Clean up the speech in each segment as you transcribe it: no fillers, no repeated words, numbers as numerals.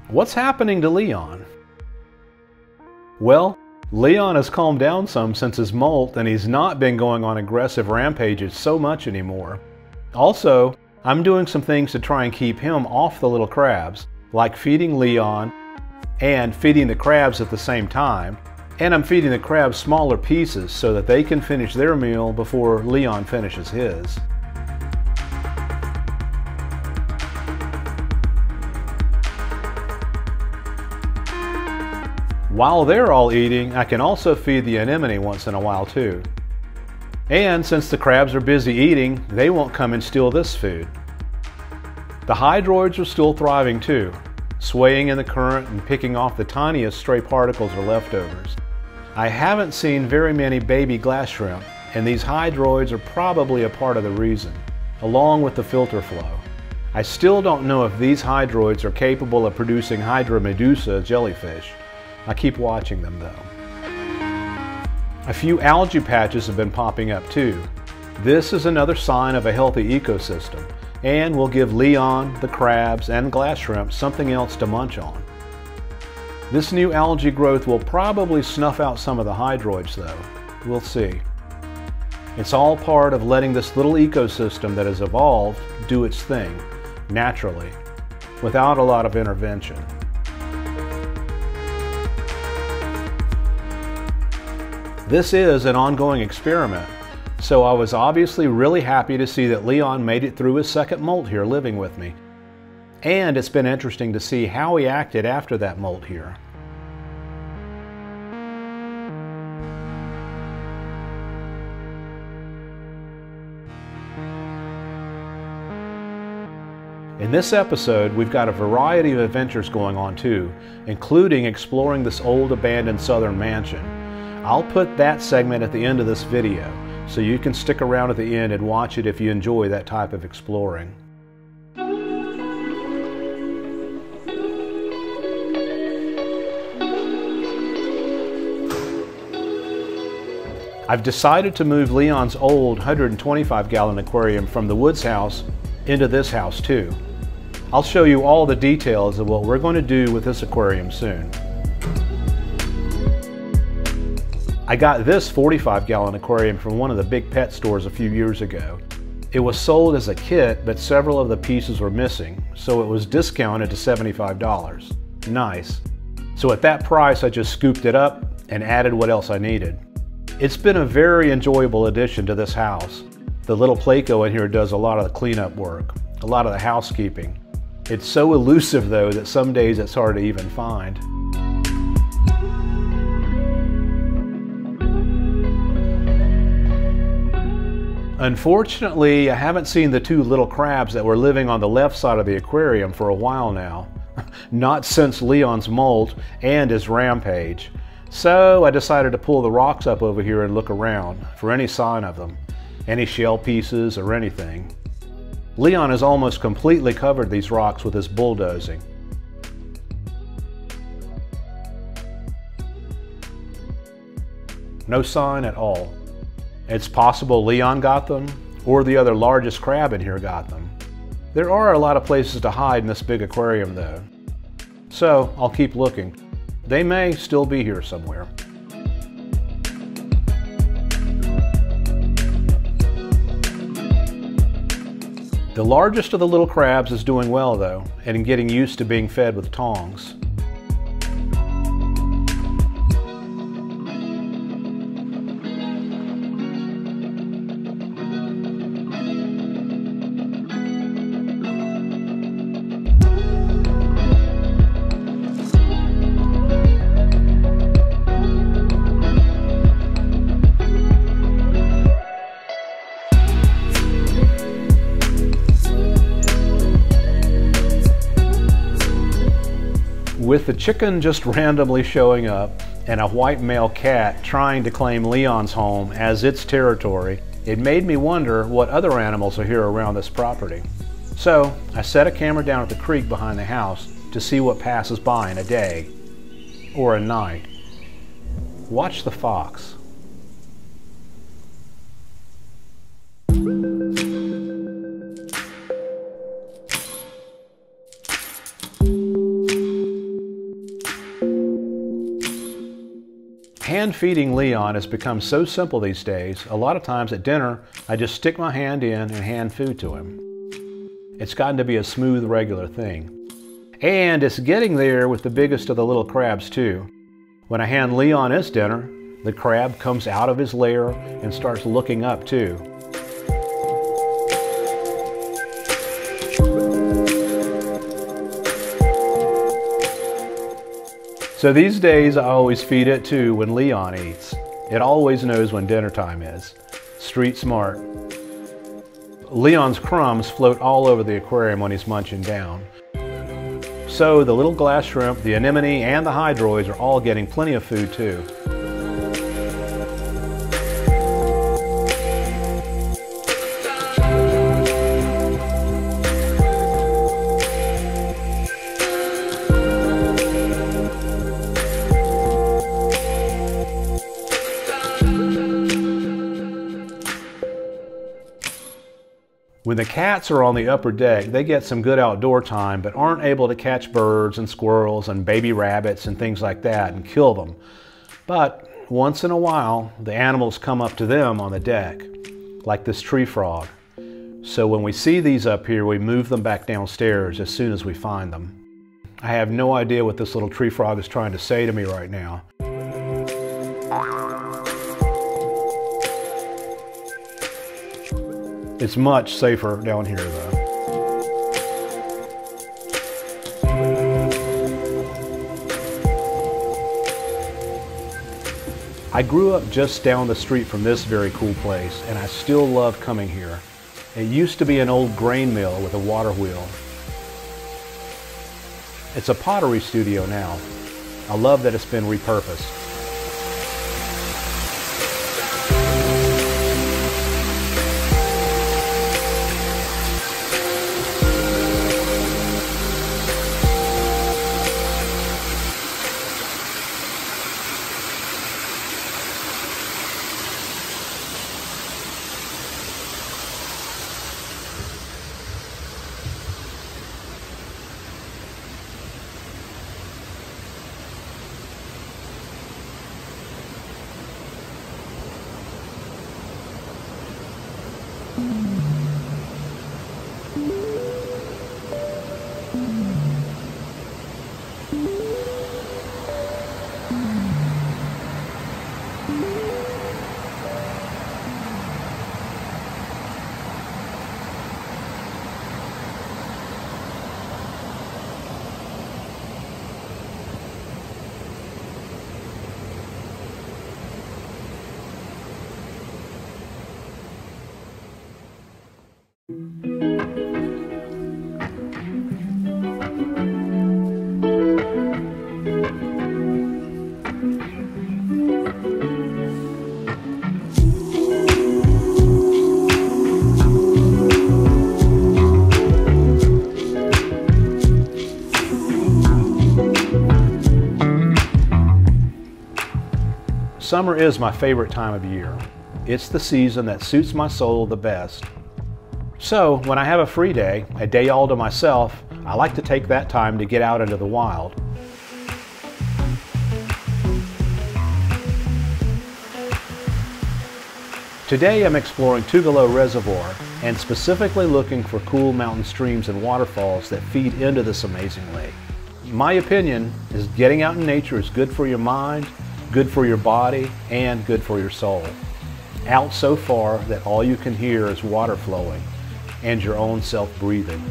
What's happening to Leon? Well, Leon has calmed down some since his molt, and he's not been going on aggressive rampages so much anymore. Also, I'm doing some things to try and keep him off the little crabs, like feeding Leon and feeding the crabs at the same time. And I'm feeding the crabs smaller pieces so that they can finish their meal before Leon finishes his. While they're all eating, I can also feed the anemone once in a while too. And since the crabs are busy eating, they won't come and steal this food. The hydroids are still thriving too, swaying in the current and picking off the tiniest stray particles or leftovers. I haven't seen very many baby glass shrimp, and these hydroids are probably a part of the reason, along with the filter flow. I still don't know if these hydroids are capable of producing Hydromedusa jellyfish. I keep watching them though. A few algae patches have been popping up too. This is another sign of a healthy ecosystem, and will give Leon, the crabs, and glass shrimp something else to munch on. This new algae growth will probably snuff out some of the hydroids though. We'll see. It's all part of letting this little ecosystem that has evolved do its thing, naturally, without a lot of intervention. This is an ongoing experiment, so I was obviously really happy to see that Leon made it through his second molt here living with me. And it's been interesting to see how he acted after that molt here. In this episode, we've got a variety of adventures going on too, including exploring this old abandoned southern mansion. I'll put that segment at the end of this video, so you can stick around at the end and watch it if you enjoy that type of exploring. I've decided to move Leon's old 125-gallon aquarium from the Woods house into this house too. I'll show you all the details of what we're going to do with this aquarium soon. I got this 45-gallon aquarium from one of the big pet stores a few years ago. It was sold as a kit, but several of the pieces were missing, so it was discounted to $75. Nice. So at that price, I just scooped it up and added what else I needed. It's been a very enjoyable addition to this house. The little Placo in here does a lot of the cleanup work, a lot of the housekeeping. It's so elusive though that some days it's hard to even find. Unfortunately, I haven't seen the two little crabs that were living on the left side of the aquarium for a while now. Not since Leon's molt and his rampage. So I decided to pull the rocks up over here and look around for any sign of them, any shell pieces or anything. Leon has almost completely covered these rocks with his bulldozing. No sign at all. It's possible Leon got them, or the other largest crab in here got them. There are a lot of places to hide in this big aquarium though. So I'll keep looking. They may still be here somewhere. The largest of the little crabs is doing well though, and getting used to being fed with tongs. With the chicken just randomly showing up and a white male cat trying to claim Leon's home as its territory, it made me wonder what other animals are here around this property. So I set a camera down at the creek behind the house to see what passes by in a day or a night. Watch the fox. Hand feeding Leon has become so simple these days. A lot of times at dinner, I just stick my hand in and hand food to him. It's gotten to be a smooth, regular thing. And it's getting there with the biggest of the little crabs too. When I hand Leon his dinner, the crab comes out of his lair and starts looking up too. So these days I always feed it too when Leon eats. It always knows when dinner time is. Street smart. Leon's crumbs float all over the aquarium when he's munching down. So the little glass shrimp, the anemone, and the hydroids are all getting plenty of food too. When the cats are on the upper deck, they get some good outdoor time, but aren't able to catch birds and squirrels and baby rabbits and things like that and kill them. But once in a while, the animals come up to them on the deck, like this tree frog. So when we see these up here, we move them back downstairs as soon as we find them. I have no idea what this little tree frog is trying to say to me right now. It's much safer down here though. I grew up just down the street from this very cool place, and I still love coming here. It used to be an old grain mill with a water wheel. It's a pottery studio now. I love that it's been repurposed. Summer is my favorite time of year. It's the season that suits my soul the best. So when I have a free day, a day all to myself, I like to take that time to get out into the wild. Today I'm exploring Tugelo Reservoir and specifically looking for cool mountain streams and waterfalls that feed into this amazing lake. My opinion is getting out in nature is good for your mind, good for your body, and good for your soul. Out so far that all you can hear is water flowing and your own self breathing.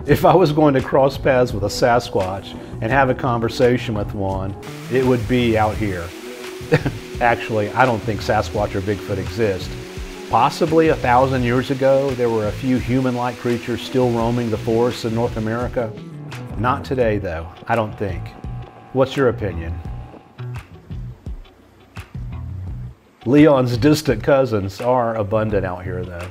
If I was going to cross paths with a Sasquatch and have a conversation with one, it would be out here. Actually, I don't think Sasquatch or Bigfoot exist. Possibly 1,000 years ago, there were a few human-like creatures still roaming the forests in North America. Not today, though, I don't think. What's your opinion? Leon's distant cousins are abundant out here, though.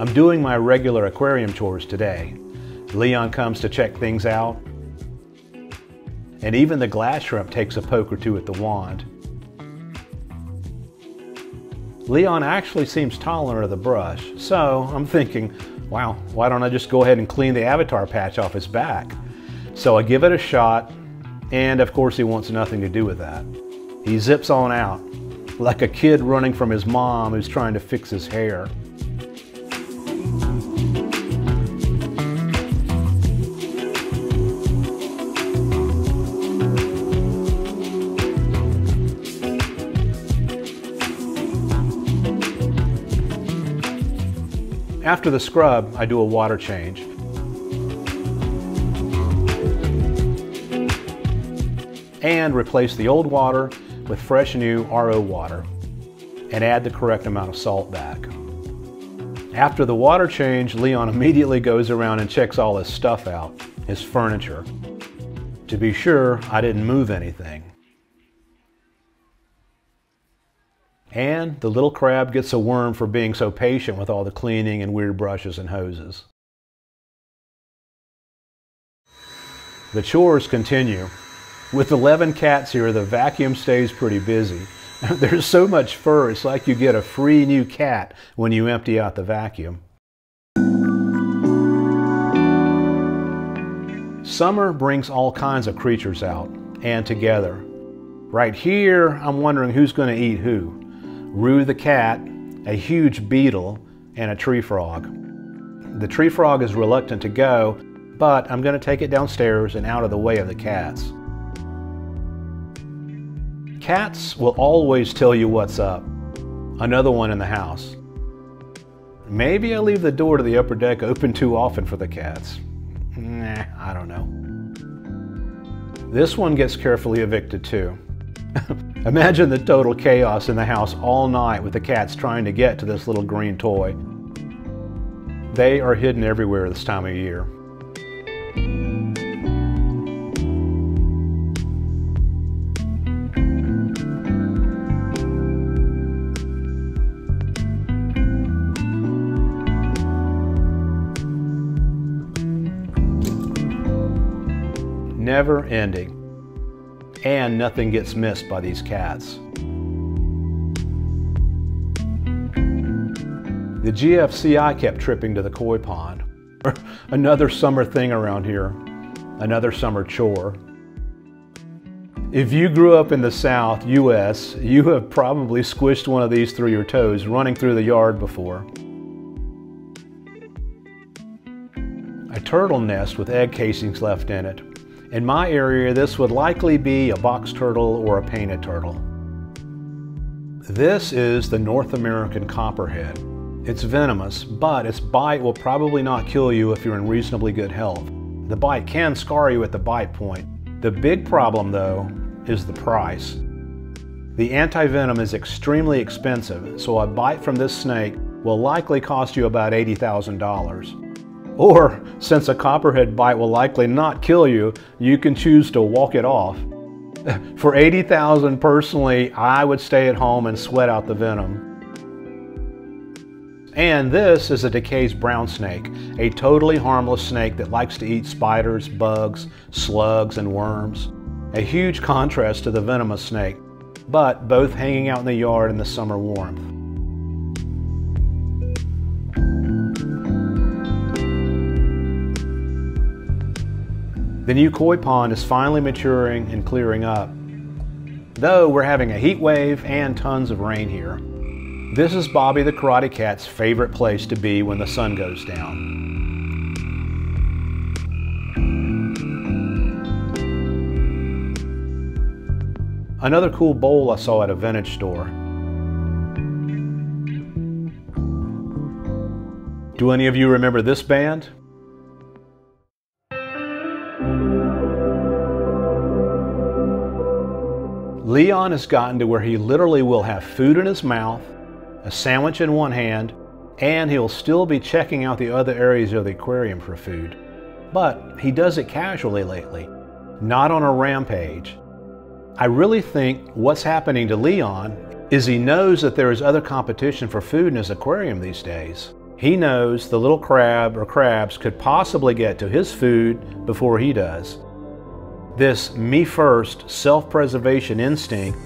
I'm doing my regular aquarium chores today. Leon comes to check things out, and even the glass shrimp takes a poke or two at the wand. Leon actually seems tolerant of the brush, so I'm thinking, wow, why don't I just go ahead and clean the avatar patch off his back? So I give it a shot, and of course he wants nothing to do with that. He zips on out, like a kid running from his mom who's trying to fix his hair. After the scrub, I do a water change. And replace the old water with fresh new RO water and add the correct amount of salt back. After the water change, Leon immediately goes around and checks all his stuff out, his furniture, to be sure I didn't move anything. And the little crab gets a worm for being so patient with all the cleaning and weird brushes and hoses. The chores continue. With 11 cats here, the vacuum stays pretty busy. There's so much fur, it's like you get a free new cat when you empty out the vacuum. Summer brings all kinds of creatures out and together. Right here, I'm wondering who's going to eat who. Roo the cat, a huge beetle, and a tree frog. The tree frog is reluctant to go, but I'm going to take it downstairs and out of the way of the cats. Cats will always tell you what's up. Another one in the house. Maybe I leave the door to the upper deck open too often for the cats. Nah, I don't know. This one gets carefully evicted too. Imagine the total chaos in the house all night with the cats trying to get to this little green toy. They are hidden everywhere this time of year. Never ending. And nothing gets missed by these cats. The GFCI kept tripping to the koi pond. Another summer thing around here. Another summer chore. If you grew up in the South, US, you have probably squished one of these through your toes running through the yard before. A turtle nest with egg casings left in it. In my area, this would likely be a box turtle or a painted turtle. This is the North American copperhead. It's venomous, but its bite will probably not kill you if you're in reasonably good health. The bite can scar you at the bite point. The big problem, though, is the price. The antivenom is extremely expensive, so a bite from this snake will likely cost you about $80,000. Or, since a copperhead bite will likely not kill you, you can choose to walk it off. For $80,000 personally, I would stay at home and sweat out the venom. And this is a DeKay's brown snake, a totally harmless snake that likes to eat spiders, bugs, slugs, and worms. A huge contrast to the venomous snake, but both hanging out in the yard in the summer warmth. The new koi pond is finally maturing and clearing up, though we're having a heat wave and tons of rain here. This is Bobby the Karate Cat's favorite place to be when the sun goes down. Another cool bowl I saw at a vintage store. Do any of you remember this band? Leon has gotten to where he literally will have food in his mouth, a sandwich in one hand, and he'll still be checking out the other areas of the aquarium for food. But he does it casually lately, not on a rampage. I really think what's happening to Leon is he knows that there is other competition for food in his aquarium these days. He knows the little crab or crabs could possibly get to his food before he does. This me-first, self-preservation instinct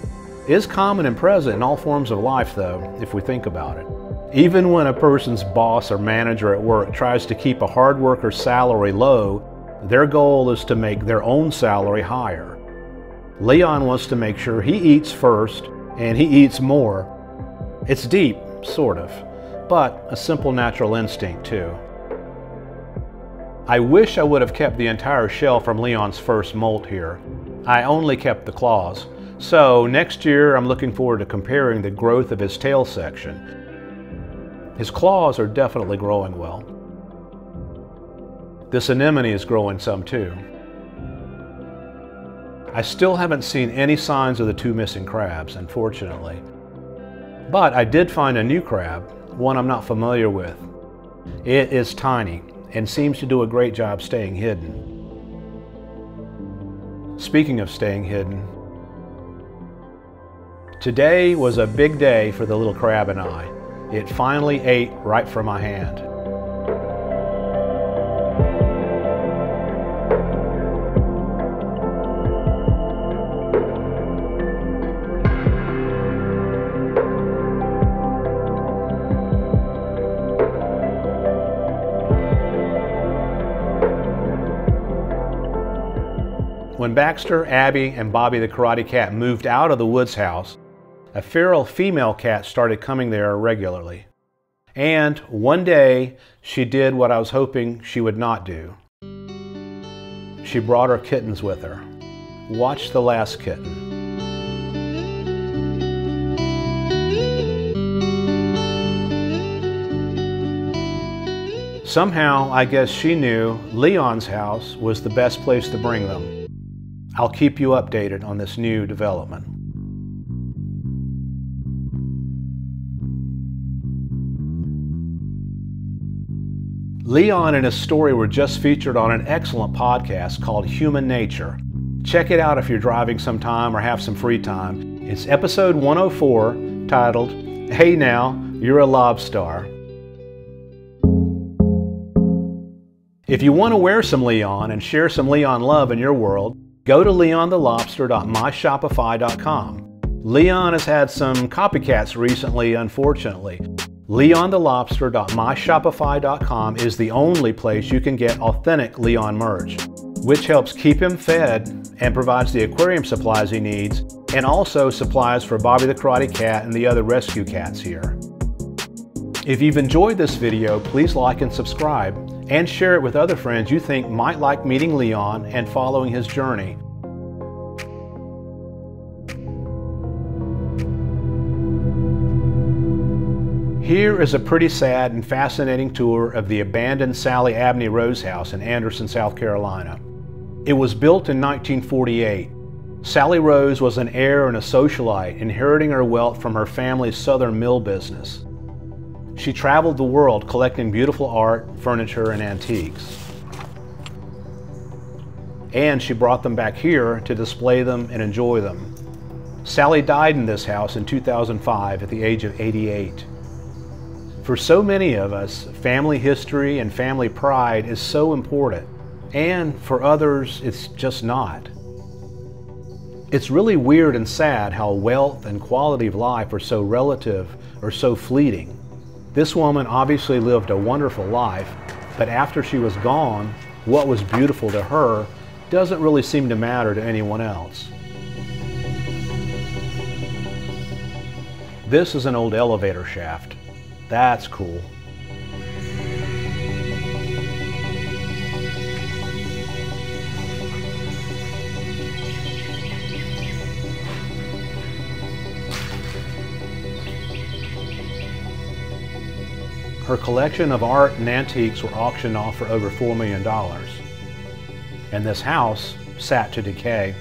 is common and present in all forms of life, though, if we think about it. Even when a person's boss or manager at work tries to keep a hard worker's salary low, their goal is to make their own salary higher. Leon wants to make sure he eats first and he eats more. It's deep, sort of, but a simple natural instinct too. I wish I would have kept the entire shell from Leon's first molt here. I only kept the claws. So next year I'm looking forward to comparing the growth of his tail section. His claws are definitely growing well. This anemone is growing some too. I still haven't seen any signs of the two missing crabs, unfortunately. But I did find a new crab, one I'm not familiar with. It is tiny and seems to do a great job staying hidden. Speaking of staying hidden, today was a big day for the little crab and I. It finally ate right from my hand. When Baxter, Abby, and Bobby the Karate Cat moved out of the Woods house, a feral female cat started coming there regularly. And one day, she did what I was hoping she would not do. She brought her kittens with her. Watch the last kitten. Somehow, I guess she knew Leon's house was the best place to bring them. I'll keep you updated on this new development. Leon and his story were just featured on an excellent podcast called Human Nature. Check it out if you're driving sometime or have some free time. It's episode 104, titled, "Hey Now, You're a Lobster." If you want to wear some Leon and share some Leon love in your world, go to leonthelobster.myshopify.com. Leon has had some copycats recently, unfortunately. leonthelobster.myshopify.com is the only place you can get authentic Leon merch, which helps keep him fed and provides the aquarium supplies he needs, and also supplies for Bobby the Karate Cat and the other rescue cats here. If you've enjoyed this video, please like and subscribe, and share it with other friends you think might like meeting Leon and following his journey. Here is a pretty sad and fascinating tour of the abandoned Sally Abney Rose House in Anderson, South Carolina. It was built in 1948. Sally Rose was an heir and a socialite, inheriting her wealth from her family's southern mill business. She traveled the world collecting beautiful art, furniture, and antiques. And she brought them back here to display them and enjoy them. Sally died in this house in 2005 at the age of 88. For so many of us, family history and family pride is so important, and for others, it's just not. It's really weird and sad how wealth and quality of life are so relative or so fleeting. This woman obviously lived a wonderful life, but after she was gone, what was beautiful to her doesn't really seem to matter to anyone else. This is an old elevator shaft. That's cool. Her collection of art and antiques were auctioned off for over $4 million. And this house sat to decay.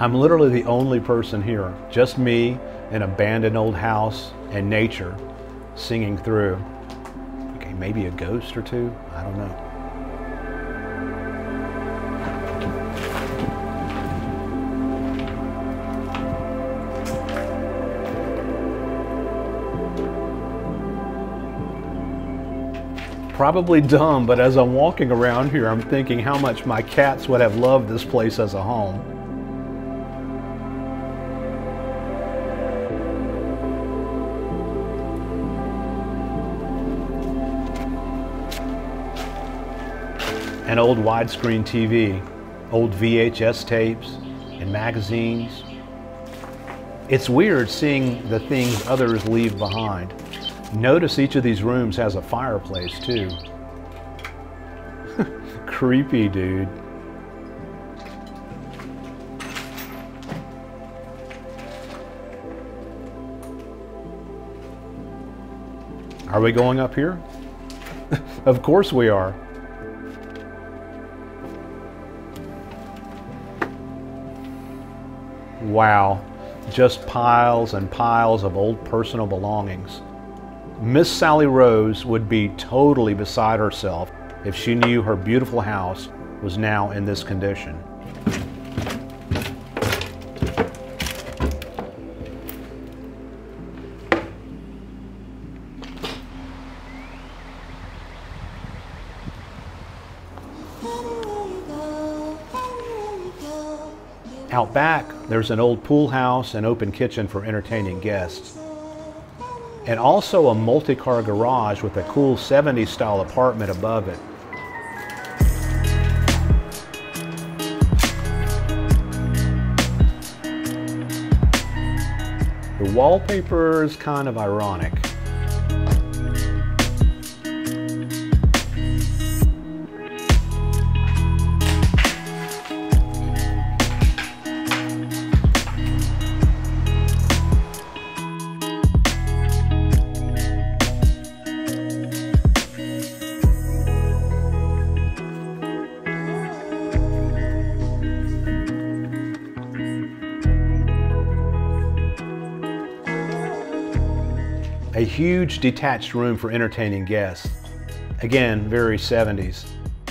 I'm literally the only person here, just me, an abandoned old house, and nature singing through. Okay, maybe a ghost or two, I don't know. Probably dumb, but as I'm walking around here, I'm thinking how much my cats would have loved this place as a home. An old widescreen TV, old VHS tapes, and magazines. It's weird seeing the things others leave behind. Notice each of these rooms has a fireplace too. Creepy, dude. Are we going up here? Of course we are. Wow, just piles and piles of old personal belongings. Miss Sally Rose would be totally beside herself if she knew her beautiful house was now in this condition. Out back, there's an old pool house and open kitchen for entertaining guests. And also a multi-car garage with a cool 70s style apartment above it. The wallpaper is kind of ironic. A huge detached room for entertaining guests. Again, very 70s.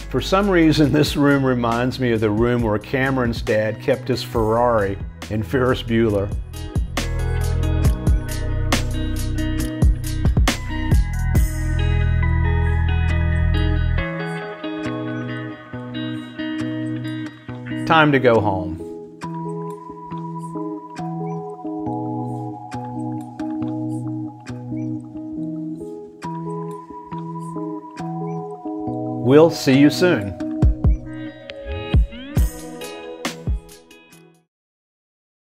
For some reason, this room reminds me of the room where Cameron's dad kept his Ferrari in Ferris Bueller. Time to go home. We'll see you soon.